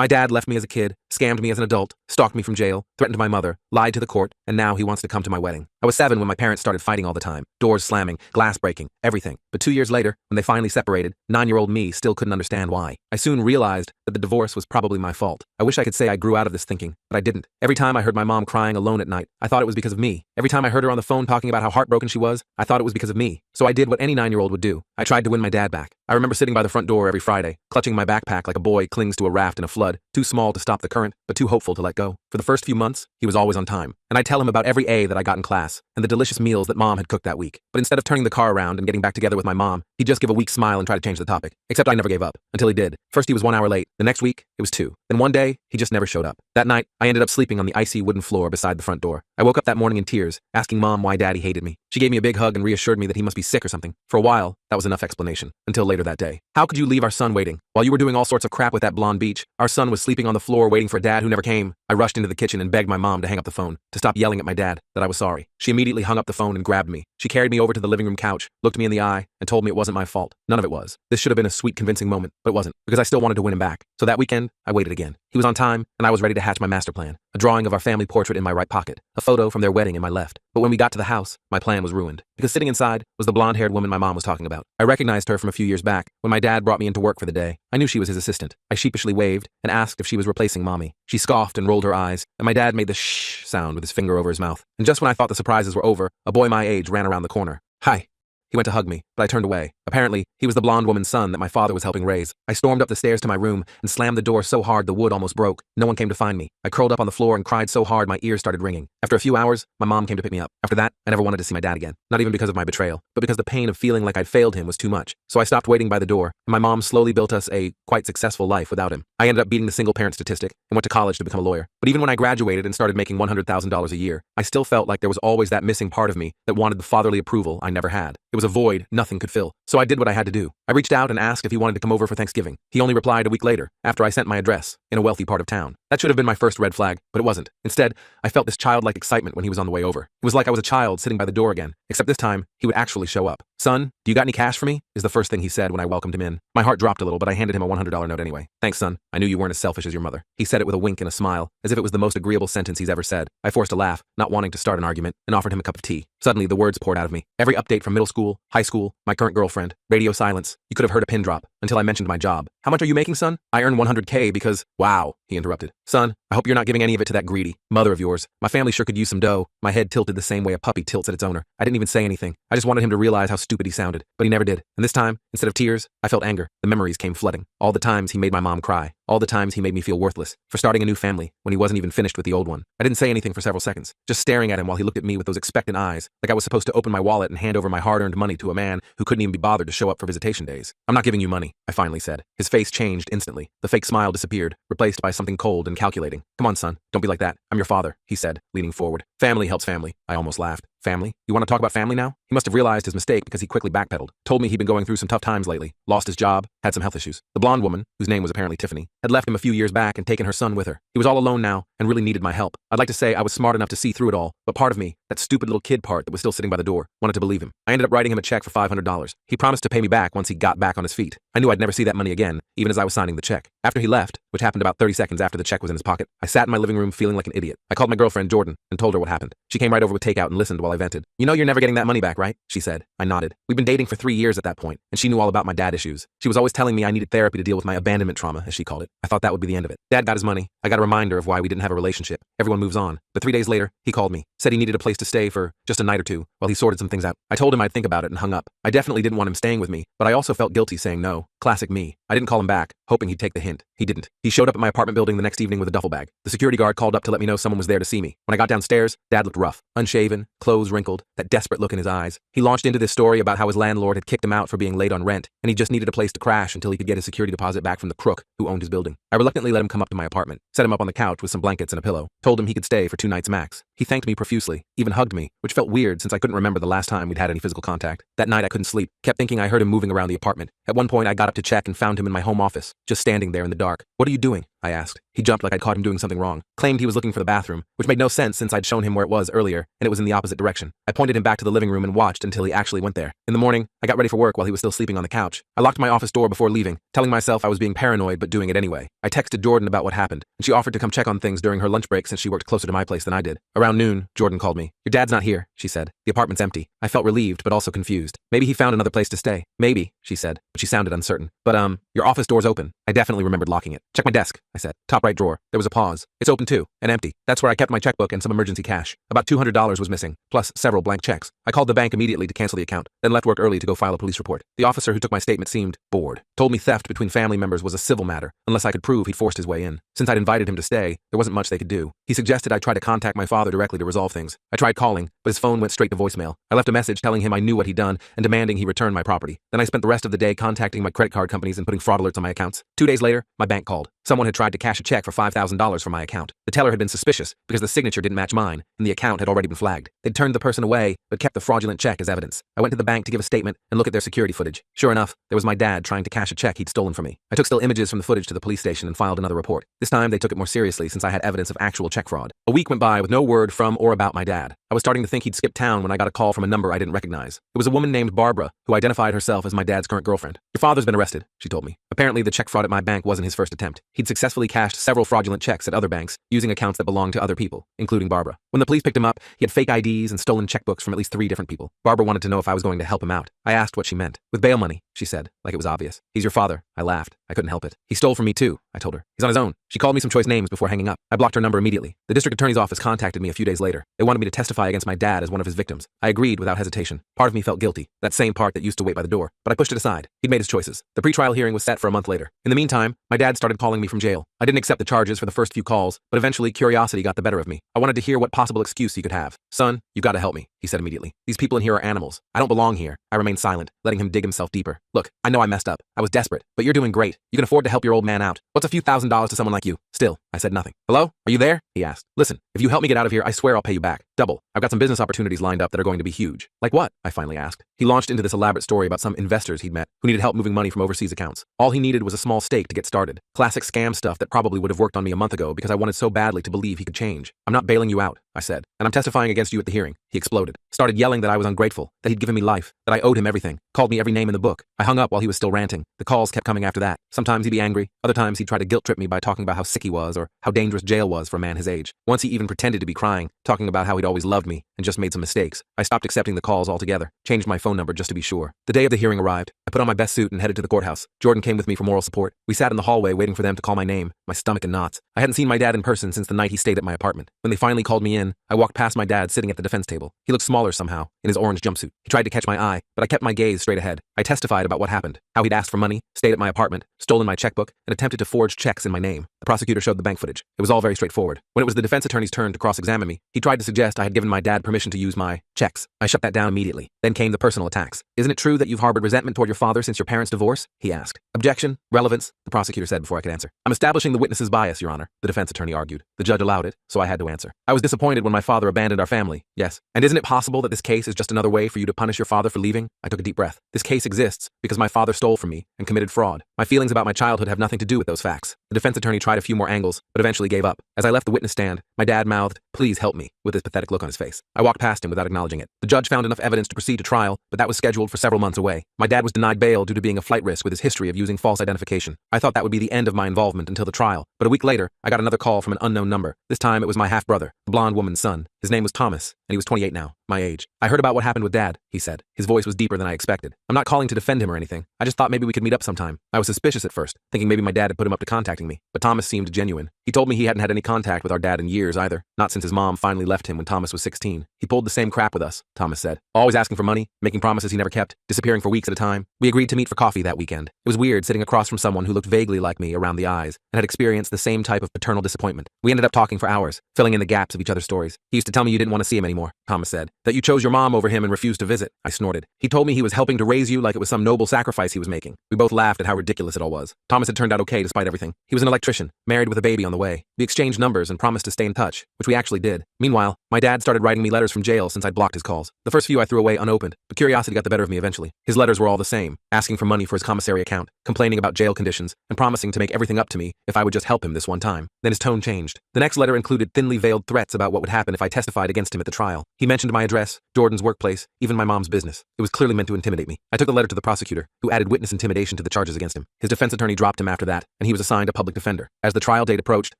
My dad left me as a kid, scammed me as an adult, stalked me from jail, threatened my mother, lied to the court, and now he wants to come to my wedding. I was 7 when my parents started fighting all the time, doors slamming, glass breaking, everything. But 2 years later, when they finally separated, 9-year-old me still couldn't understand why. I soon realized that the divorce was probably my fault. I wish I could say I grew out of this thinking, but I didn't. Every time I heard my mom crying alone at night, I thought it was because of me. Every time I heard her on the phone talking about how heartbroken she was, I thought it was because of me. So I did what any 9-year-old would do. I tried to win my dad back. I remember sitting by the front door every Friday, clutching my backpack like a boy clings to a raft in a flood, too small to stop the current, but too hopeful to let go. For the first few months, he was always on time, and I'd tell him about every A that I got in class and the delicious meals that mom had cooked that week. But instead of turning the car around and getting back together with my mom, he'd just give a weak smile and try to change the topic. Except I never gave up, until he did. First he was 1 hour late, the next week it was 2. Then one day, he just never showed up. That night, I ended up sleeping on the icy wooden floor beside the front door. I woke up that morning in tears, asking mom why daddy hated me. She gave me a big hug and reassured me that he must be sick or something. For a while, that was enough explanation, until later that day. How could you leave our son waiting? While you were doing all sorts of crap with that blonde beach, our son was sleeping on the floor waiting for a dad who never came. I rushed into the kitchen and begged my mom to hang up the phone, to stop yelling at my dad, that I was sorry. She immediately hung up the phone and grabbed me. She carried me over to the living room couch, looked me in the eye, and told me it wasn't my fault. None of it was. This should have been a sweet, convincing moment, but it wasn't, because I still wanted to win him back. So that weekend, I waited again. He was on time, and I was ready to hatch my master plan. A drawing of our family portrait in my right pocket, a photo from their wedding in my left. But when we got to the house, my plan was ruined, because sitting inside was the blonde-haired woman my mom was talking about. I recognized her from a few years back, when my dad brought me into work for the day. I knew she was his assistant. I sheepishly waved and asked if she was replacing mommy. She scoffed and rolled her eyes, and my dad made the shh sound with his finger over his mouth. And just when I thought the surprises were over, a boy my age ran around the corner. Hi. He went to hug me, but I turned away. Apparently, he was the blonde woman's son that my father was helping raise. I stormed up the stairs to my room and slammed the door so hard the wood almost broke. No one came to find me. I curled up on the floor and cried so hard my ears started ringing. After a few hours, my mom came to pick me up. After that, I never wanted to see my dad again. Not even because of my betrayal, but because the pain of feeling like I'd failed him was too much. So I stopped waiting by the door, and my mom slowly built us a quite successful life without him. I ended up beating the single-parent statistic and went to college to become a lawyer. But even when I graduated and started making $100,000 a year, I still felt like there was always that missing part of me that wanted the fatherly approval I never had. It was a void nothing could fill. So I did what I had to do. I reached out and asked if he wanted to come over for Thanksgiving. He only replied a week later, after I sent my address, in a wealthy part of town. That should have been my first red flag, but it wasn't. Instead, I felt this childlike excitement when he was on the way over. It was like I was a child sitting by the door again, except this time, he would actually show up. Son, do you got any cash for me? Is the first thing he said when I welcomed him in. My heart dropped a little, but I handed him a $100 note anyway. Thanks, son. I knew you weren't as selfish as your mother. He said it with a wink and a smile, as if it was the most agreeable sentence he's ever said. I forced a laugh, not wanting to start an argument, and offered him a cup of tea. Suddenly, the words poured out of me. Every update from middle school, high school, my current girlfriend, radio silence. You could have heard a pin drop, until I mentioned my job. How much are you making, son? I earn $100K because, wow, he interrupted. Son, I hope you're not giving any of it to that greedy mother of yours. My family sure could use some dough. My head tilted the same way a puppy tilts at its owner. I didn't even say anything. I just wanted him to realize how stupid he sounded, but he never did. And this time, instead of tears, I felt anger. The memories came flooding. All the times he made my mom cry. All the times he made me feel worthless for starting a new family when he wasn't even finished with the old one. I didn't say anything for several seconds, just staring at him while he looked at me with those expectant eyes, like I was supposed to open my wallet and hand over my hard-earned money to a man who couldn't even be bothered to show up for visitation days. I'm not giving you money, I finally said. His face changed instantly. The fake smile disappeared, replaced by something cold and calculating. Come on, son, don't be like that. I'm your father, he said, leaning forward. Family helps family, I almost laughed. Family? You want to talk about family now? He must have realized his mistake because he quickly backpedaled. Told me he'd been going through some tough times lately, lost his job, had some health issues. The blonde woman, whose name was apparently Tiffany, had left him a few years back and taken her son with her. He was all alone now and really needed my help. I'd like to say I was smart enough to see through it all, but part of me, that stupid little kid part that was still sitting by the door, wanted to believe him. I ended up writing him a check for $500. He promised to pay me back once he got back on his feet. I knew I'd never see that money again, even as I was signing the check. After he left, which happened about 30 seconds after the check was in his pocket, I sat in my living room feeling like an idiot. I called my girlfriend Jordan and told her what happened. She came right over with takeout and listened while I vented. You know you're never getting that money back, right? She said. I nodded. We'd been dating for 3 years at that point, and she knew all about my dad issues. She was always telling me I needed therapy to deal with my abandonment trauma, as she called it. I thought that would be the end of it. Dad got his money. I got a reminder of why we didn't have a relationship. Everyone moves on. But 3 days later, he called me, said he needed a place to stay for just a night or two while he sorted some things out. I told him I'd think about it and hung up. I definitely didn't want him staying with me, but I also felt guilty saying no. Classic me. I didn't call him back, hoping he'd take the hint. He didn't. He showed up at my apartment building the next evening with a duffel bag. The security guard called up to let me know someone was there to see me. When I got downstairs, Dad looked rough, unshaven, clothes wrinkled, that desperate look in his eyes. He launched into this story about how his landlord had kicked him out for being late on rent, and he just needed a place to crash until he could get his security deposit back from the crook who owned his building. I reluctantly let him come up to my apartment, set him up on the couch with some blankets and a pillow, told him he could stay for 2 nights max. He thanked me profusely, even hugged me, which felt weird since I couldn't remember the last time we'd had any physical contact. That night I couldn't sleep, kept thinking I heard him moving around the apartment. At one point I got up to check and found him in my home office, just standing there in the dark. What are you doing? I asked. He jumped like I'd caught him doing something wrong, claimed he was looking for the bathroom, which made no sense since I'd shown him where it was earlier, and it was in the opposite direction. I pointed him back to the living room and watched until he actually went there. In the morning, I got ready for work while he was still sleeping on the couch. I locked my office door before leaving, telling myself I was being paranoid but doing it anyway. I texted Jordan about what happened, and she offered to come check on things during her lunch break since she worked closer to my place than I did. Around noon, Jordan called me. "Your dad's not here," she said. "The apartment's empty." I felt relieved but also confused. Maybe he found another place to stay. Maybe, she said, but she sounded uncertain. "But your office door's open." I definitely remembered locking it. "Check my desk," I said. "Top right drawer." There was a pause. "It's open too, and empty. That's where I kept my checkbook and some emergency cash. About $200 was missing, plus several blank checks. I called the bank immediately to cancel the account, then left work early to go file a police report. The officer who took my statement seemed bored. Told me theft between family members was a civil matter, unless I could prove he'd forced his way in. Since I'd invited him to stay, there wasn't much they could do. He suggested I try to contact my father directly to resolve things. I tried calling, but his phone went straight to voicemail. I left a message telling him I knew what he'd done and demanding he return my property. Then I spent the rest of the day contacting my credit card companies and putting fraud alerts on my accounts. 2 days later, my bank called. Someone had tried to cash a check for $5,000 from my account. The teller had been suspicious because the signature didn't match mine, and the account had already been flagged. They'd turned the person away, but kept the fraudulent check as evidence. I went to the bank to give a statement and look at their security footage. Sure enough, there was my dad trying to cash a check he'd stolen from me. I took still images from the footage to the police station and filed another report. This time, they took it more seriously since I had evidence of actual check fraud. A week went by with no word from or about my dad. I was starting to think he'd skipped town when I got a call from a number I didn't recognize. It was a woman named Barbara, who identified herself as my dad's current girlfriend. "Your father's been arrested," she told me. Apparently, the check fraud at my bank wasn't his first attempt. He'd successfully cashed several fraudulent checks at other banks, using accounts that belonged to other people, including Barbara. When the police picked him up, he had fake IDs and stolen checkbooks from at least 3 different people. Barbara wanted to know if I was going to help him out. I asked what she meant. "With bail money," she said, like it was obvious. "He's your father." I laughed. I couldn't help it. "He stole from me too," I told her. "He's on his own." She called me some choice names before hanging up. I blocked her number immediately. The district attorney's office contacted me a few days later. They wanted me to testify against my dad as one of his victims. I agreed without hesitation. Part of me felt guilty, that same part that used to wait by the door, but I pushed it aside. He'd made his choices. The pretrial hearing was set for a month later. In the meantime, my dad started calling me from jail. I didn't accept the charges for the first few calls, but eventually curiosity got the better of me. I wanted to hear what possible excuse he could have. "Son, you gotta help me," he said immediately. "These people in here are animals. I don't belong here." I remained silent, letting him dig himself deeper. "Look, I know I messed up. I was desperate, but you're doing great. You can afford to help your old man out. What's a few $1,000s to someone like you?" Still, I said nothing. "Hello? Are you there?" he asked. "Listen, if you help me get out of here, I swear I'll pay you back. Double. I've got some business opportunities lined up that are going to be huge." "Like what?" I finally asked. He launched into this elaborate story about some investors he'd met who needed help moving money from overseas accounts. All he needed was a small stake to get started. Classic scam stuff that probably would have worked on me a month ago because I wanted so badly to believe he could change. "I'm not bailing you out," I said, "and I'm testifying against you at the hearing." He exploded. Started yelling that I was ungrateful, that he'd given me life, that I owed him everything. Called me every name in the book. I hung up while he was still ranting. The calls kept coming after that. Sometimes he'd be angry. Other times he'd try to guilt trip me by talking about how sick he was or how dangerous jail was for a man his age. Once he even pretended to be crying, talking about how he'd always loved me and just made some mistakes. I stopped accepting the calls altogether, changed my phone number just to be sure. The day of the hearing arrived. I put on my best suit and headed to the courthouse. Jordan came with me for moral support. We sat in the hallway waiting for them to call my name, my stomach in knots. I hadn't seen my dad in person since the night he stayed at my apartment. When they finally called me in, I walked past my dad sitting at the defense table. He looked smaller somehow, in his orange jumpsuit. He tried to catch my eye, but I kept my gaze straight ahead. I testified about what happened, how he'd asked for money, stayed at my apartment, stolen my checkbook, and attempted to forge checks in my name. The prosecutor showed the bank footage. It was all very straightforward. When it was the defense attorney's turn to cross-examine me, he tried to suggest I had given my dad permission to use my checks. I shut that down immediately. Then came the personal attacks. "Isn't it true that you've harbored resentment toward your father since your parents' divorce?" he asked. "Objection. Relevance," the prosecutor said before I could answer. "I'm establishing the witness's bias, Your Honor," the defense attorney argued. The judge allowed it, so I had to answer. "I was disappointed when my father abandoned our family, yes. And isn't it possible that this case is just another way for you to punish your father for leaving?" I took a deep breath. "This case exists because my father stole from me and committed fraud. My feelings about my childhood have nothing to do with those facts." The defense attorney tried a few more angles, but eventually gave up. As I left the witness stand, my dad mouthed, "Please help me," with his pathetic look on his face. I walked past him without acknowledging it. The judge found enough evidence to proceed to trial, but that was scheduled for several months away. My dad was denied bail due to being a flight risk with his history of using false identification. I thought that would be the end of my involvement until the trial, but a week later, I got another call from an unknown number. This time it was my half-brother, the blonde woman's son. His name was Thomas, and he was 28 now, my age. "I heard about what happened with Dad," he said. His voice was deeper than I expected. "I'm not calling to defend him or anything. I just thought maybe we could meet up sometime." I was suspicious at first, thinking maybe my dad had put him up to contacting me, but Thomas seemed genuine. He told me he hadn't had any contact with our dad in years either, not since his mom finally left him when Thomas was 16. "He pulled the same crap with us," Thomas said. "Always asking for money, making promises he never kept, disappearing for weeks at a time." We agreed to meet for coffee that weekend. It was weird sitting across from someone who looked vaguely like me around the eyes and had experienced the same type of paternal disappointment. We ended up talking for hours, filling in the gaps of each other's stories. "He used to tell me you didn't want to see him anymore," Thomas said. "That you chose your mom over him and refused to visit." I snorted. "He told me he was helping to raise you like it was some noble sacrifice he was making." We both laughed at how ridiculous it all was. Thomas had turned out okay despite everything. He was an electrician, married with a baby on the way. We exchanged numbers and promised to stay in touch, which we actually did. Meanwhile, my dad started writing me letters from jail since I'd blocked his calls. The first few I threw away unopened, but curiosity got the better of me eventually. His letters were all the same, asking for money for his commissary account, complaining about jail conditions, and promising to make everything up to me if I would just help him this one time. Then his tone changed. The next letter included thinly veiled threats about what would happen if I testified against him at the trial. He mentioned my address, Jordan's workplace, even my mom's business. It was clearly meant to intimidate me. I took the letter to the prosecutor, who added witness intimidation to the charges against him. His defense attorney dropped him after that, and he was assigned a public defender. As the trial date approached,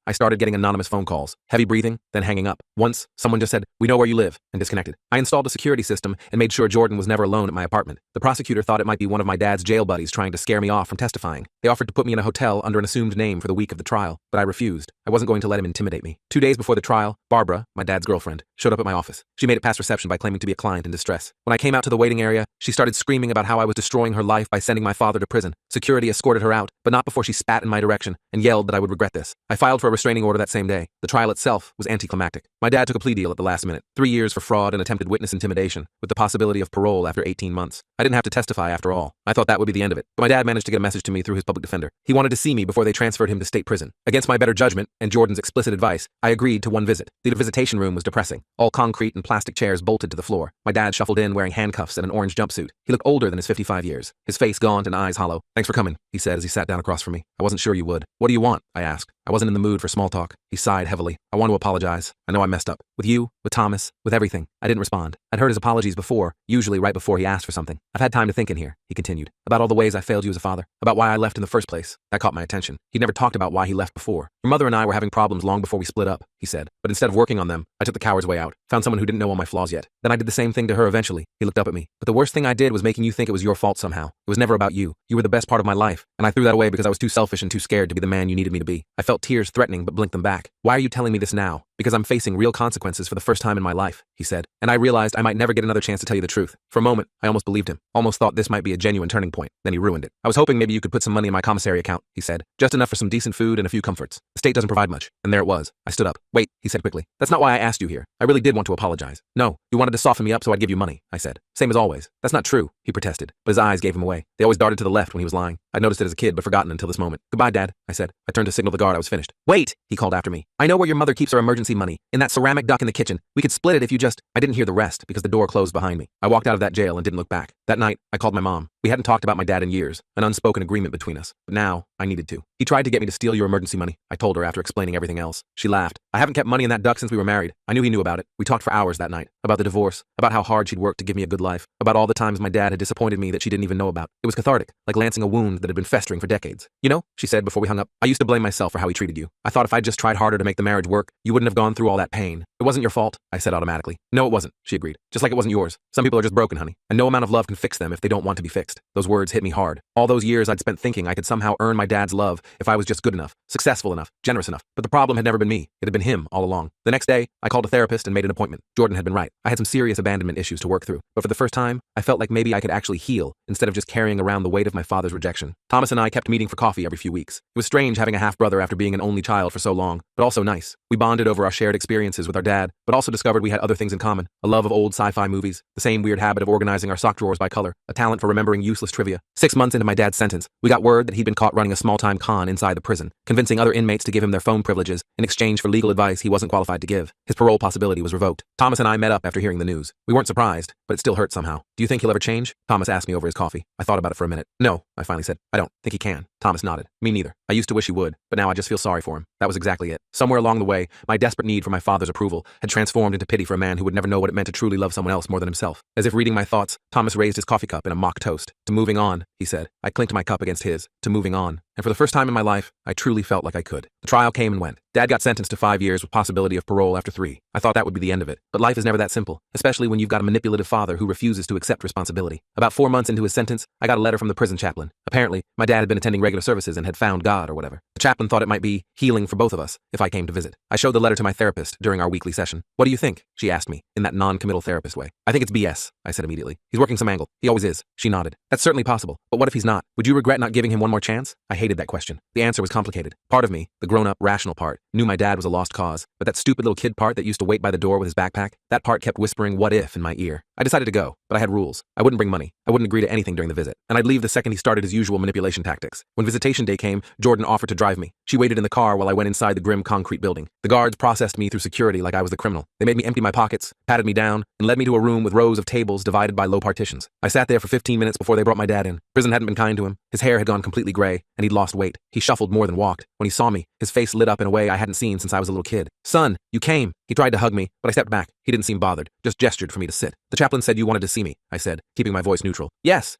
I started getting anonymous phone calls, heavy breathing, then hanging up. Once, someone just said, "We know where you live," and disconnected. I installed a security system and made sure Jordan was never alone at my apartment. The prosecutor thought it might be one of my dad's jail buddies trying to scare me off from testifying. They offered to put me in a hotel under an assumed name for the week of the trial, but I refused. I wasn't going to let him intimidate me. 2 days before the trial, Barbara, my dad's girlfriend, showed up at my office. She made it past reception by claiming to be a client in distress. When I came out to the waiting area, she started screaming about how I was destroying her life by sending my father to prison. Security escorted her out, but not before she spat in my direction and yelled that I would regret this. I filed for a restraining order that same day. The trial itself was anticlimactic. My dad took a plea deal at the last minute. 3 years for fraud and attempted witness intimidation, with the possibility of parole after 18 months. I didn't have to testify after all. I thought that would be the end of it. But my dad managed to get a message to me through his public defender. He wanted to see me before they transferred him to state prison. Against my better judgment and Jordan's explicit advice, I agreed to one visit. The visitation room was depressing. All concrete and plastic chairs bolted to the floor. My dad shuffled in wearing handcuffs and an orange jumpsuit. He looked older than his 55 years, his face gaunt and eyes hollow. "Thanks for coming," he said as he sat down across from me. "I wasn't sure you would." "What do you want?" I asked. I wasn't in the mood for small talk. He sighed heavily. "I want to apologize. I know I messed up. With you, with Thomas, with everything." I didn't respond. I'd heard his apologies before, usually right before he asked for something. "I've had time to think in here," he continued, "about all the ways I failed you as a father, about why I left in the first place." That caught my attention. He'd never talked about why he left before. "Your mother and I were having problems long before we split up," he said. "But instead of working on them, I took the coward's way out, found someone who didn't know all my flaws yet. Then I did the same thing to her eventually." He looked up at me. "But the worst thing I did was making you think it was your fault somehow. It was never about you. You were the best part of my life, and I threw that away because I was too selfish and too scared to be the man you needed me to be." I felt tears threatening but blinked them back. "Why are you telling me this now?" "Because I'm facing real consequences for the first time in my life," he said. And I realized I might never get another chance to tell you the truth. For a moment, I almost believed him. Almost thought this might be a genuine turning point. Then he ruined it. "I was hoping maybe you could put some money in my commissary account," he said. "Just enough for some decent food and a few comforts. The state doesn't provide much." And there it was. I stood up. "Wait," he said quickly. "That's not why I asked you here. I really did want to apologize." "No, you wanted to soften me up so I'd give you money," I said. "Same as always." "That's not true," he protested, but his eyes gave him away. They always darted to the left when he was lying. I'd noticed it as a kid but forgotten until this moment. "Goodbye, Dad," I said. I turned to signal the guard I was finished. "Wait," he called after me. "I know where your mother keeps her emergency money. In that ceramic duck in the kitchen. We could split it if you just—" I didn't hear the rest because the door closed behind me. I walked out of that jail and didn't look back. That night, I called my mom. We hadn't talked about my dad in years, an unspoken agreement between us. But now, I needed to. "He tried to get me to steal your emergency money," I told her after explaining everything else. She laughed. "I haven't kept money in that duck since we were married." I knew he knew about it. We talked for hours that night. About the divorce, about how hard she'd worked to give me a good life, about all the times my dad had disappointed me that she didn't even know about. It was cathartic, like lancing a wound that had been festering for decades. "You know," she said before we hung up, "I used to blame myself for how he treated you. I thought if I'd just tried harder to make the marriage work, you wouldn't have gone through all that pain. It wasn't your fault," I said automatically. "No, it wasn't," she agreed. "Just like it wasn't yours. Some people are just broken, honey, and no amount of love can fix them if they don't want to be fixed." Those words hit me hard. All those years I'd spent thinking I could somehow earn my dad's love if I was just good enough, successful enough, generous enough. But the problem had never been me. It had been him all along. The next day, I called a therapist and made an appointment. Jordan had been right. I had some serious abandonment issues to work through. But for the first time, I felt like maybe I could actually heal instead of just carrying around the weight of my father's rejection. Thomas and I kept meeting for coffee every few weeks. It was strange having a half-brother after being an only child for so long, but also nice. We bonded over our shared experiences with our dad, but also discovered we had other things in common. A love of old sci-fi movies, the same weird habit of organizing our sock drawers by color, a talent for remembering useless trivia. 6 months into my dad's sentence, we got word that he'd been caught running a small-time con inside the prison, convincing other inmates to give him their phone privileges in exchange for legal advice he wasn't qualified to give. His parole possibility was revoked. Thomas and I met up after hearing the news. We weren't surprised, but it still hurt somehow. "Do you think he'll ever change?" Thomas asked me over his coffee. I thought about it for a minute. "No," I finally said. "I don't think he can." Thomas nodded. "Me neither. I used to wish he would, but now I just feel sorry for him." That was exactly it. Somewhere along the way, my desperate need for my father's approval had transformed into pity for a man who would never know what it meant to truly love someone else more than himself. As if reading my thoughts, Thomas raised his coffee cup in a mock toast. "To moving on," he said. I clinked my cup against his. "To moving on." And for the first time in my life, I truly felt like I could. The trial came and went. Dad got sentenced to 5 years with possibility of parole after 3. I thought that would be the end of it. But life is never that simple, especially when you've got a manipulative father who refuses to accept responsibility. About 4 months into his sentence, I got a letter from the prison chaplain. Apparently, my dad had been attending regular services and had found God or whatever. The chaplain thought it might be healing for both of us if I came to visit. I showed the letter to my therapist during our weekly session. "What do you think?" she asked me, in that non-committal therapist way. "I think it's BS," I said immediately. "He's working some angle. He always is." She nodded. "That's certainly possible. But what if he's not? Would you regret not giving him one more chance?" I hated that question. The answer was complicated. Part of me, the grown-up, rational part, knew my dad was a lost cause, but that stupid little kid part that used to wait by the door with his backpack, that part kept whispering "what if" in my ear. I decided to go, but I had rules. I wouldn't bring money. I wouldn't agree to anything during the visit, and I'd leave the second he started his usual manipulation tactics. When visitation day came, Jordan offered to drive drive me. She waited in the car while I went inside the grim concrete building. The guards processed me through security like I was the criminal. They made me empty my pockets, patted me down, and led me to a room with rows of tables divided by low partitions. I sat there for 15 minutes before they brought my dad in. Prison hadn't been kind to him. His hair had gone completely gray, and he'd lost weight. He shuffled more than walked. When he saw me, his face lit up in a way I hadn't seen since I was a little kid. "Son, you came." He tried to hug me, but I stepped back. He didn't seem bothered, just gestured for me to sit. "The chaplain said you wanted to see me," I said, keeping my voice neutral. Yes,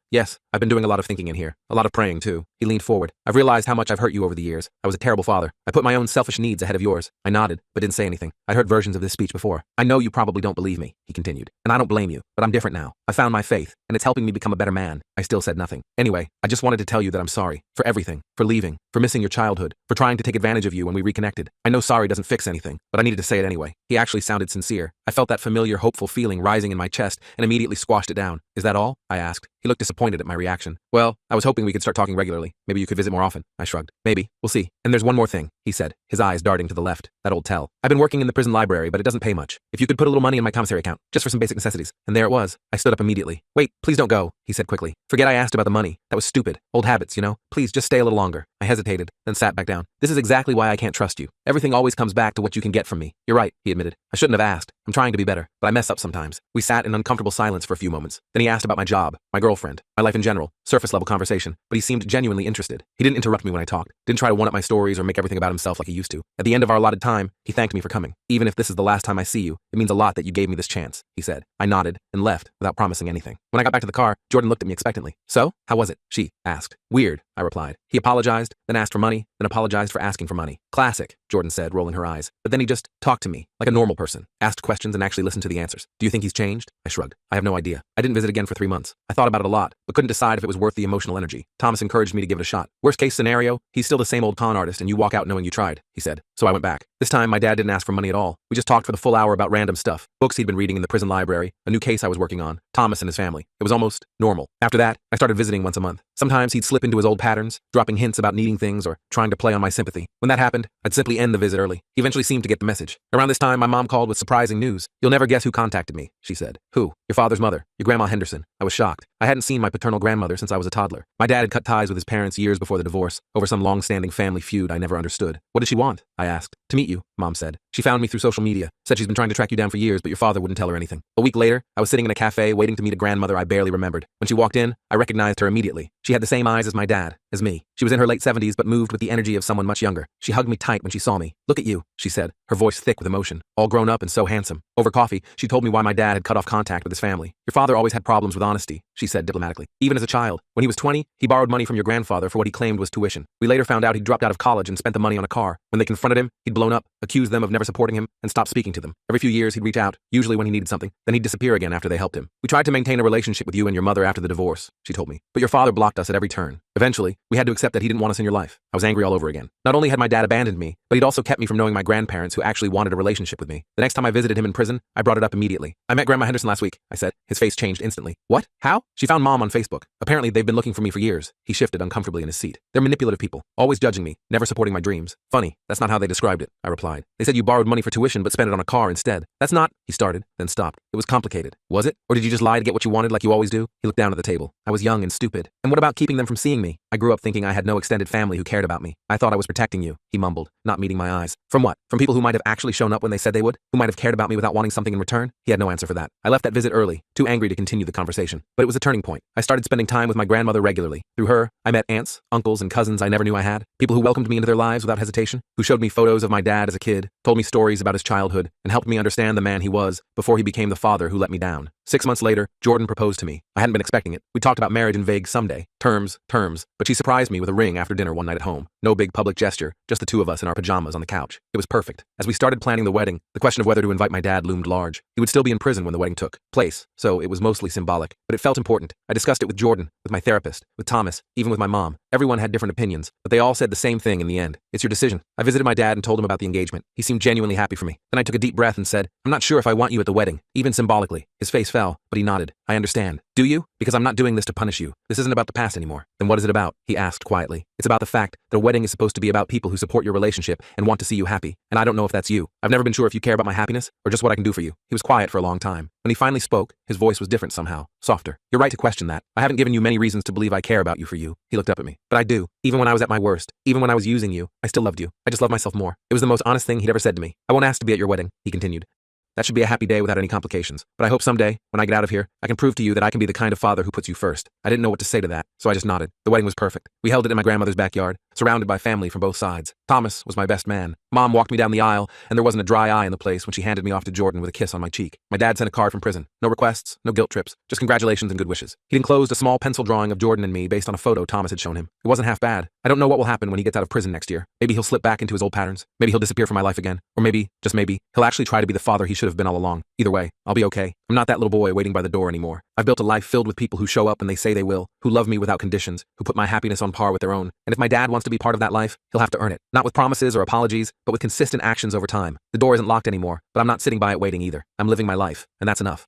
I've been doing a lot of thinking in here. A lot of praying, too." He leaned forward. "I've realized how much I've hurt you over the years. I was a terrible father. I put my own selfish needs ahead of yours." I nodded, but didn't say anything. I'd heard versions of this speech before. "I know you probably don't believe me," he continued, "and I don't blame you, but I'm different now. I found my faith, and it's helping me become a better man." I still said nothing. "Anyway, I just wanted to tell you that I'm sorry. For everything. For leaving. For missing your childhood. For trying to take advantage of you when we reconnected. I know sorry doesn't fix anything, but I needed to say it anyway." He actually sounded sincere. I felt that familiar, hopeful feeling rising in my chest and immediately squashed it down. "Is that all?" I asked. He looked disappointed at my reaction. "Well, I was hoping we could start talking regularly. Maybe you could visit more often." I shrugged. "Maybe. We'll see. And there's one more thing," he said, his eyes darting to the left. "That old tell. I've been working in the prison library, but it doesn't pay much. If you could put a little money in my commissary account, just for some basic necessities." And there it was. I stood up immediately. "Wait, please don't go," he said quickly. "Forget I asked about the money. That was stupid. Old habits, you know. Please just stay a little longer." I hesitated, then sat back down. "This is exactly why I can't trust you. Everything always comes back to what you can get from me." "You're right," he admitted. "I shouldn't have asked. I'm trying to be better, but I mess up sometimes." We sat in uncomfortable silence for a few moments. Then he asked about my job, my girlfriend, my life in general, surface-level conversation, but he seemed genuinely interested. He didn't interrupt me when I talked, didn't try to one-up my stories or make everything about himself like he used to. At the end of our allotted time, he thanked me for coming. "Even if this is the last time I see you, it means a lot that you gave me this chance," he said. I nodded and left without promising anything. When I got back to the car, Jordan looked at me expectantly. "So, how was it?" she asked. "Weird," I replied. He apologized, then asked for money, then apologized for asking for money. "Classic," Jordan said, rolling her eyes. But then he just talked to me, like a normal person, asked questions and actually listened to the answers. "Do you think he's changed?" I shrugged. "I have no idea. I didn't visit again for 3 months. I thought about it a lot, but couldn't decide if it was worth the emotional energy. Thomas encouraged me to give it a shot. Worst case scenario, he's still the same old con artist and you walk out knowing you tried," he said. So I went back. This time, my dad didn't ask for money at all. We just talked for the full hour about random stuff, books he'd been reading in the prison library, a new case I was working on, Thomas and his family. It was almost normal. After that, I started visiting once a month. Sometimes he'd slip into his old patterns, dropping hints about needing things or trying to play on my sympathy. When that happened, I'd simply end the visit early. He eventually seemed to get the message. Around this time, my mom called with surprising news. "You'll never guess who contacted me," she said. "Who?" "Your father's mother, your Grandma Henderson." I was shocked. I hadn't seen my paternal grandmother since I was a toddler. My dad had cut ties with his parents years before the divorce, over some long-standing family feud I never understood. "What did she want?" I asked. "To meet you," Mom said. "She found me through social media, said she's been trying to track you down for years, but your father wouldn't tell her anything." A week later, I was sitting in a cafe waiting to meet a grandmother I barely remembered. When she walked in, I recognized her immediately. She had the same eyes as my dad, as me. She was in her late 70s but moved with the energy of someone much younger. She hugged me tight when she saw me. "Look at you," she said, her voice thick with emotion. "All grown up and so handsome." Over coffee, she told me why my dad had cut off contact with his family. "Your father always had problems with honesty," she said diplomatically. "Even as a child. When he was 20, he borrowed money from your grandfather for what he claimed was tuition. We later found out he'd dropped out of college and spent the money on a car. When they confronted him, he'd blown up, accused them of never supporting him, and stopped speaking to them. Every few years, he'd reach out, usually when he needed something, then he'd disappear again after they helped him. We tried to maintain a relationship with you and your mother after the divorce," she told me. "But your father blocked us at every turn. Eventually, we had to accept that he didn't want us in your life." I was angry all over again. Not only had my dad abandoned me, but he'd also kept me from knowing my grandparents who actually wanted a relationship with me. The next time I visited him in prison, I brought it up immediately. "I met Grandma Henderson last week," I said. His face changed instantly. "What? How?" "She found Mom on Facebook. Apparently, they've been looking for me for years." He shifted uncomfortably in his seat. "They're manipulative people, always judging me, never supporting my dreams." "Funny, that's not how they described it," I replied. "They said you borrowed money for tuition but spent it on a car instead." "That's not," he started, then stopped. "It was complicated." "Was it? Or did you just lie to get what you wanted like you always do?" He looked down at the table. "I was young and stupid. And what about keeping them from seeing me? I grew up thinking I had no extended family who cared about me. I thought I was protecting you," he mumbled, not meeting my eyes. "From what? From people who might have actually shown up when they said they would? Who might have cared about me without wanting something in return?" He had no answer for that. I left that visit early, too angry to continue the conversation. But it was a turning point. I started spending time with my grandmother regularly. Through her, I met aunts, uncles, and cousins I never knew I had. People who welcomed me into their lives without hesitation, who showed me photos of my dad as a kid, told me stories about his childhood, and helped me understand the man he was before he became the father who let me down. 6 months later, Jordan proposed to me. I hadn't been expecting it. We talked about marriage in vague someday. Terms, but she surprised me with a ring after dinner one night at home. No big public gesture, just the two of us in our pajamas on the couch. It was perfect. As we started planning the wedding, the question of whether to invite my dad loomed large. He would still be in prison when the wedding took place, so it was mostly symbolic, but it felt important. I discussed it with Jordan, with my therapist, with Thomas, even with my mom. Everyone had different opinions, but they all said the same thing in the end. "It's your decision." I visited my dad and told him about the engagement. He seemed genuinely happy for me. Then I took a deep breath and said, "I'm not sure if I want you at the wedding, even symbolically." His face fell, but he nodded. "I understand." "Do you? Because I'm not doing this to punish you. This isn't about the past anymore." "Then what is it about?" he asked quietly. "It's about the fact that a wedding is supposed to be about people who support your relationship and want to see you happy. And I don't know if that's you. I've never been sure if you care about my happiness or just what I can do for you." He was quiet for a long time. When he finally spoke, his voice was different somehow, softer. You're right to question that. I haven't given you many reasons to believe I care about you for you. He looked up at me. But I do. Even when I was at my worst, even when I was using you, I still loved you. I just love myself more. It was the most honest thing he'd ever said to me. I won't ask to be at your wedding, he continued. That should be a happy day without any complications. But I hope someday, when I get out of here, I can prove to you that I can be the kind of father who puts you first. I didn't know what to say to that, so I just nodded. The wedding was perfect. We held it in my grandmother's backyard, surrounded by family from both sides. Thomas was my best man. Mom walked me down the aisle, and there wasn't a dry eye in the place when she handed me off to Jordan with a kiss on my cheek. My dad sent a card from prison. No requests, no guilt trips, just congratulations and good wishes. He'd enclosed a small pencil drawing of Jordan and me based on a photo Thomas had shown him. It wasn't half bad. I don't know what will happen when he gets out of prison next year. Maybe he'll slip back into his old patterns. Maybe he'll disappear from my life again. Or maybe, just maybe, he'll actually try to be the father he should have been all along. Either way, I'll be okay. I'm not that little boy waiting by the door anymore. I've built a life filled with people who show up when they say they will, who love me without conditions, who put my happiness on par with their own. And if my dad wants to be part of that life, he'll have to earn it. Not with promises or apologies, but with consistent actions over time. The door isn't locked anymore, but I'm not sitting by it waiting either. I'm living my life, and that's enough.